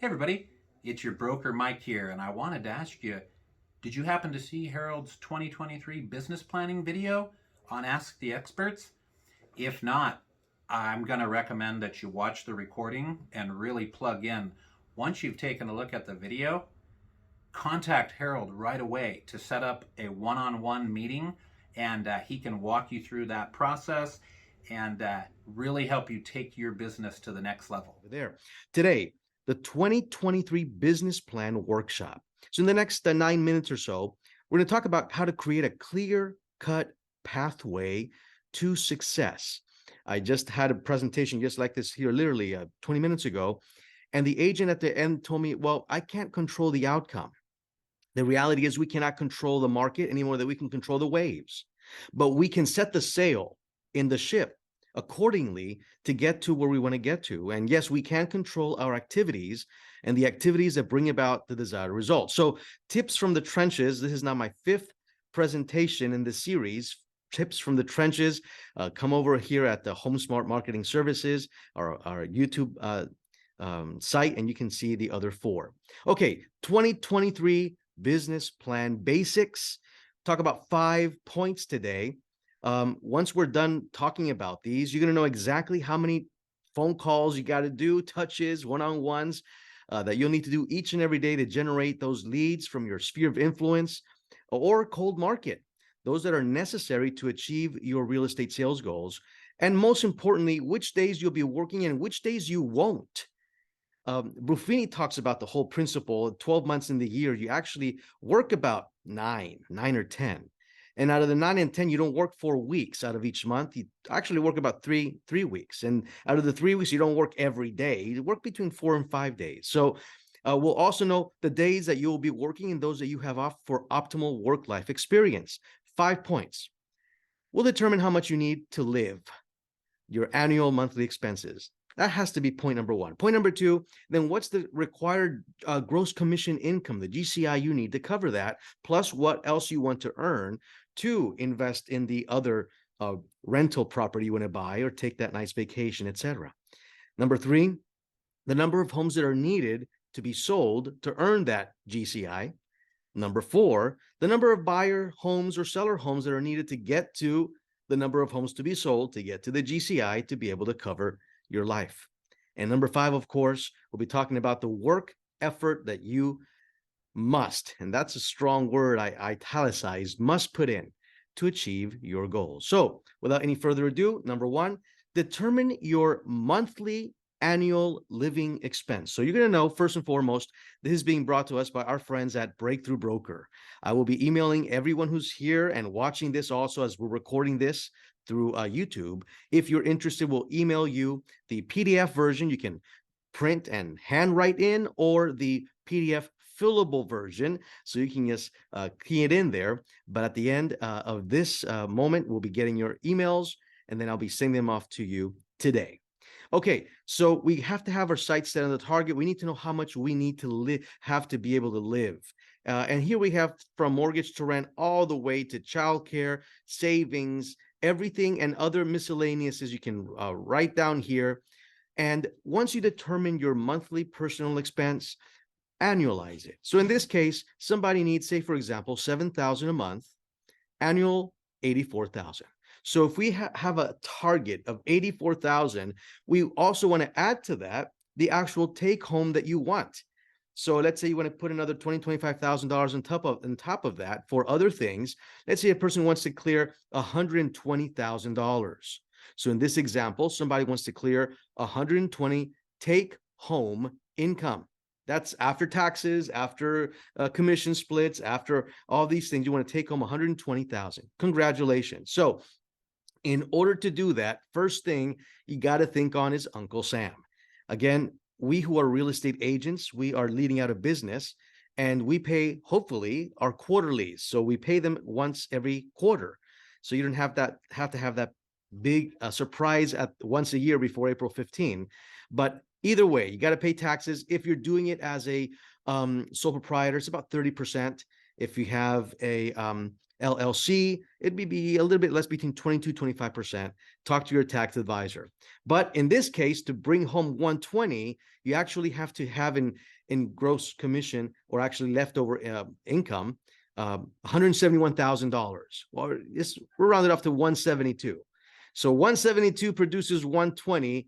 Hey everybody, it's your broker Mike here, and I wanted to ask you, did you happen to see Harold's 2023 business planning video on Ask the Experts? If not, I'm going to recommend that you watch the recording and really plug in. Once you've taken a look at the video, contact Harold right away to set up a one-on-one meeting, and he can walk you through that process and really help you take your business to the next level. There. Today, the 2023 Business Plan Workshop. So in the next 9 minutes or so, we're going to talk about how to create a clear-cut pathway to success. I just had a presentation just like this here literally 20 minutes ago, and the agent at the end told me, well, I can't control the outcome. The reality is we cannot control the market any more than we can control the waves, but we can set the sail in the ship accordingly to get to where we want to get to. And yes, we can control our activities and the activities that bring about the desired result. So tips from the trenches. This is now my 5th presentation in the series, tips from the trenches. Come over here at the HomeSmart Marketing Services, our YouTube site, and you can see the other 4. Okay, 2023 business plan basics. Talk about 5 points today. Once we're done talking about these, you're going to know exactly how many phone calls you got to do, touches, one-on-ones that you'll need to do each and every day to generate those leads from your sphere of influence or cold market, those that are necessary to achieve your real estate sales goals. And most importantly, which days you'll be working and which days you won't. Buffini talks about the whole principle. 12 months in the year, you actually work about 9 or 10. And out of the 9 and 10, you don't work 4 weeks out of each month. You actually work about three weeks. And out of the 3 weeks, you don't work every day. You work between 4 and 5 days. So we'll also know the days that you will be working and those that you have off for optimal work-life experience. 5 points. We'll determine how much you need to live, your annual monthly expenses. That has to be point number 1. Point number 2, then what's the required gross commission income, the GCI you need to cover that, plus what else you want to earn to invest in the other rental property you want to buy or take that nice vacation, etc. Number 3, the number of homes that are needed to be sold to earn that GCI. Number 4, the number of buyer homes or seller homes that are needed to get to the number of homes to be sold to get to the GCI to be able to cover your life. And number 5, of course, we'll be talking about the work effort that you must, and that's a strong word I italicized, must put in to achieve your goals. So without any further ado, number 1, determine your monthly annual living expense. So you're going to know, first and foremost, this is being brought to us by our friends at Breakthrough Broker. I will be emailing everyone who's here and watching this also as we're recording this through YouTube. If you're interested, we'll email you the PDF version you can print and handwrite in, or the PDF fillable version, so you can just key it in there. But at the end of this moment, we'll be getting your emails, and then I'll be sending them off to you today. Okay, so we have to have our sights set on the target. We need to know how much we need to have to be able to live. And here we have from mortgage to rent all the way to childcare, savings, everything and other miscellaneous you can write down here. And once you determine your monthly personal expense, annualize it. So in this case, somebody needs, say, for example, $7,000 a month, annual $84,000. So if we have a target of $84,000, we also want to add to that the actual take home that you want. So let's say you want to put another $20,000, $25,000 on top of that for other things. Let's say a person wants to clear $120,000. So in this example, somebody wants to clear 120 take home income. That's after taxes, after commission splits, after all these things. You want to take home 120,000. Congratulations. So in order to do that, first thing you got to think on is Uncle Sam. Again, we who are real estate agents, we are leading out a business, and we pay, hopefully, our quarterlies. So we pay them once every quarter. So you don't have to have that big surprise at once a year before April 15. But either way, you got to pay taxes. If you're doing it as a sole proprietor, it's about 30%. If you have a LLC, it'd be a little bit less, between 22, 25%. Talk to your tax advisor. But in this case, to bring home 120, you actually have to have in gross commission, or actually leftover income, $171,000. Well, we're rounded off to 172. So 172 produces 120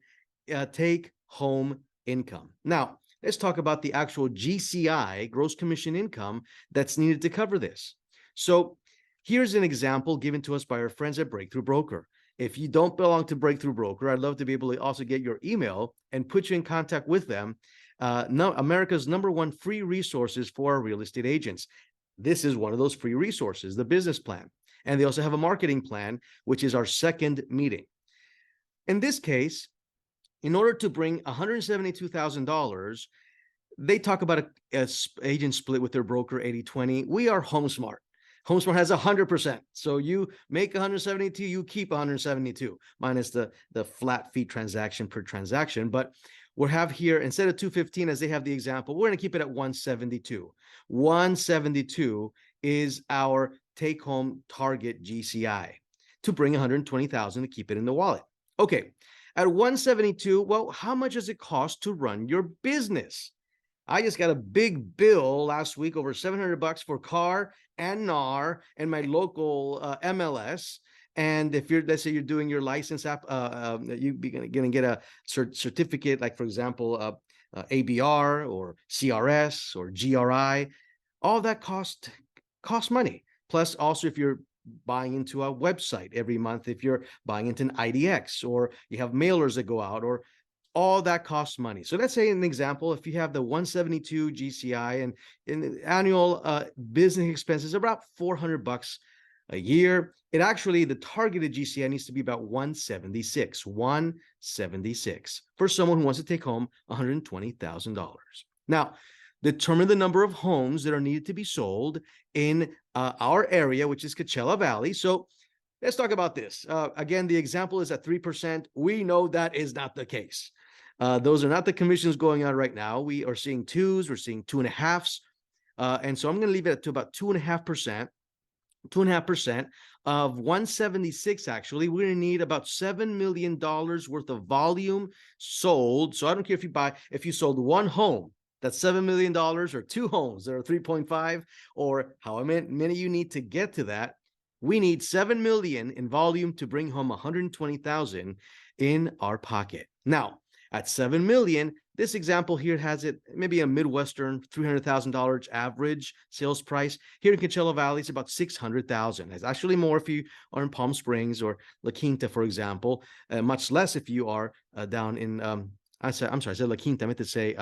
take home income. Now, let's talk about the actual GCI, gross commission income, that's needed to cover this. So here's an example given to us by our friends at Breakthrough Broker. If you don't belong to Breakthrough Broker, I'd love to be able to also get your email and put you in contact with them. America's #1 free resources for our real estate agents. This is one of those free resources, the business plan. And they also have a marketing plan, which is our second meeting. In this case, in order to bring $172,000, they talk about a agent split with their broker 80-20. We are HomeSmart. HomeSmart has 100%. So you make 172, you keep 172, minus the flat fee transaction per transaction. But we'll have here, instead of 215, as they have the example, we're going to keep it at 172. 172 is our take-home target GCI to bring 120,000 to keep it in the wallet. Okay, at 172, well, how much does it cost to run your business? I just got a big bill last week, over $700 for car and NAR and my local MLS. And if let's say you're doing your license app, you're going to get a certificate, like, for example, ABR or CRS or GRI. All that costs money. Plus, also, if you're buying into a website every month, if you're buying into an IDX, or you have mailers that go out, or all that costs money. So let's say, an example, if you have the 172 GCI and in the annual business expenses about $400 a year, it actually, the targeted GCI needs to be about 176 for someone who wants to take home $120,000. Now, determine the number of homes that are needed to be sold in our area, which is Coachella Valley. So let's talk about this. Again, the example is at 3%. We know that is not the case. Those are not the commissions going on right now. We are seeing 2s, we're seeing 2.5s. And so I'm going to leave it to about 2.5%. 2.5% of 176, actually, we're going to need about $7 million worth of volume sold. So I don't care if you sold one home, that's $7 million, or 2 homes that are 3.5, or however many you need to get to that. We need 7 million in volume to bring home 120,000 in our pocket. Now, at 7 million, this example here has it maybe a Midwestern $300,000 average sales price. Here in Coachella Valley, it's about 600,000. It's actually more if you are in Palm Springs or La Quinta, for example. Much less if you are down in I said La Quinta. I meant to say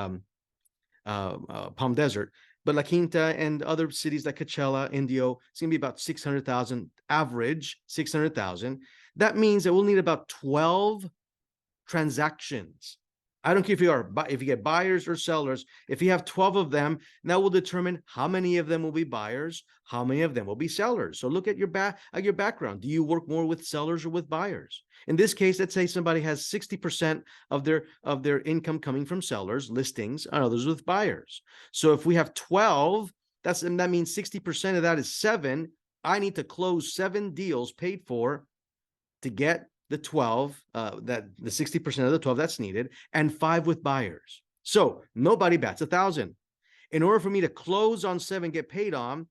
Palm Desert. But La Quinta and other cities like Coachella, Indio, it's going to be about 600,000 average, 600,000. That means that we'll need about 12 transactions. I don't care if you get buyers or sellers. If you have 12 of them, that will determine how many of them will be buyers, how many of them will be sellers. So look at your background. Do you work more with sellers or with buyers? In this case, let's say somebody has 60% of their income coming from sellers, listings, and others with buyers. So if we have 12, that means 60% of that is 7. I need to close 7 deals paid for to get the 12, the 60% of the 12 that's needed, and 5 with buyers. So nobody bats 1,000. In order for me to close on 7, get paid on,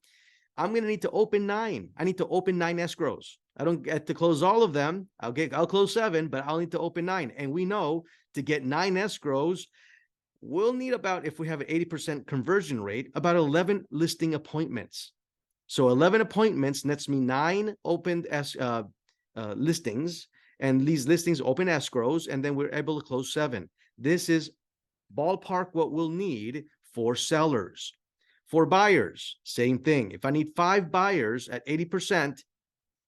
I'm going to need to open 9. I need to open 9 escrows. I don't get to close all of them. I'll close 7, but I'll need to open 9. And we know to get 9 escrows, we'll need about, if we have an 80% conversion rate, about 11 listing appointments. So 11 appointments nets me 9 opened listings. And these listings open escrows, and then we're able to close 7. This is ballpark what we'll need for sellers. For buyers, same thing. If I need 5 buyers at 80%,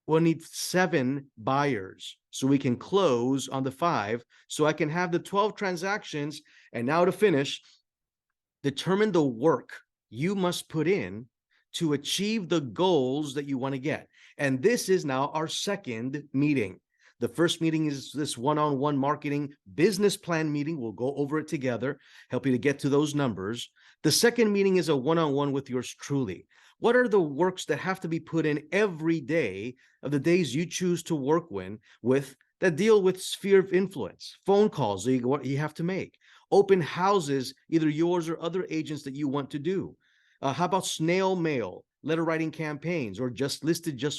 we'll need 7 buyers so we can close on the 5, so I can have the 12 transactions. And now to finish, determine the work you must put in to achieve the goals that you want to get. And this is now our second meeting. The first meeting is this one-on-one marketing business plan meeting. We'll go over it together, help you to get to those numbers. The second meeting is a one-on-one with yours truly, What are the works that have to be put in every day of the days you choose to work with that deal with sphere of influence, phone calls that you have to make, open houses, either yours or other agents that you want to do. How about snail mail, letter writing campaigns, or just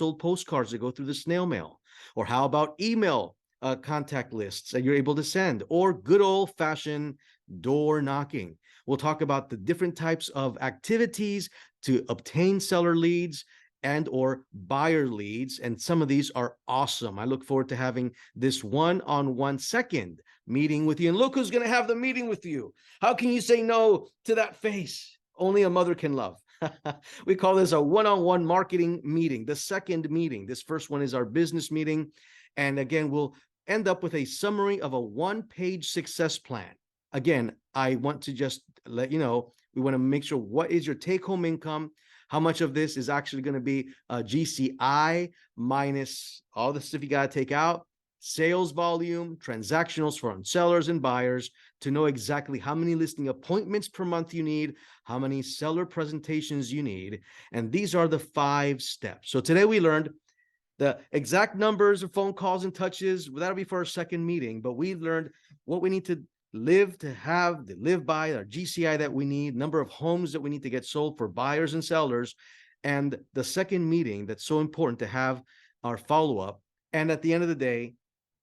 old postcards that go through the snail mail? Or how about email contact lists that you're able to send, or good old fashioned door knocking? We'll talk about the different types of activities to obtain seller leads and or buyer leads. And some of these are awesome. I look forward to having this one-on-one second meeting with you. And look who's going to have the meeting with you. How can you say no to that face? Only a mother can love. We call this a one-on-one marketing meeting, the second meeting. This first one is our business meeting. And again, we'll end up with a summary of a one-page success plan. Again, I want to just let you know, we want to make sure what is your take-home income, how much of this is actually going to be GCI minus all the stuff you got to take out, sales volume, transactionals from sellers and buyers, to know exactly how many listing appointments per month you need, how many seller presentations you need. And these are the 5 steps. So today we learned the exact numbers of phone calls and touches. That'll be for our second meeting, but we learned what we need to live by, our GCI that we need, number of homes that we need to get sold for buyers and sellers, and the second meeting that's so important to have our follow-up. And at the end of the day,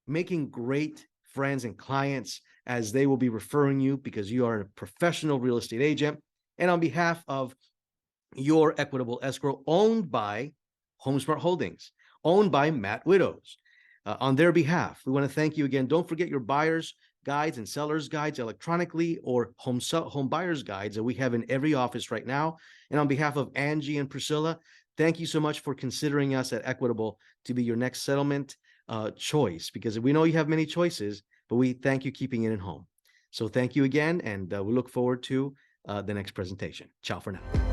making great friends and clients, as they will be referring you because you are a professional real estate agent. And on behalf of your Equitable Escrow, owned by HomeSmart Holdings, owned by Matt Widows, on their behalf, we want to thank you again. Don't forget your buyers guides and sellers guides electronically, or home buyers guides that we have in every office right now. And on behalf of Angie and Priscilla, thank you so much for considering us at Equitable to be your next settlement choice, because we know you have many choices, but we thank you keeping it at home. So thank you again, and we look forward to the next presentation. Ciao for now.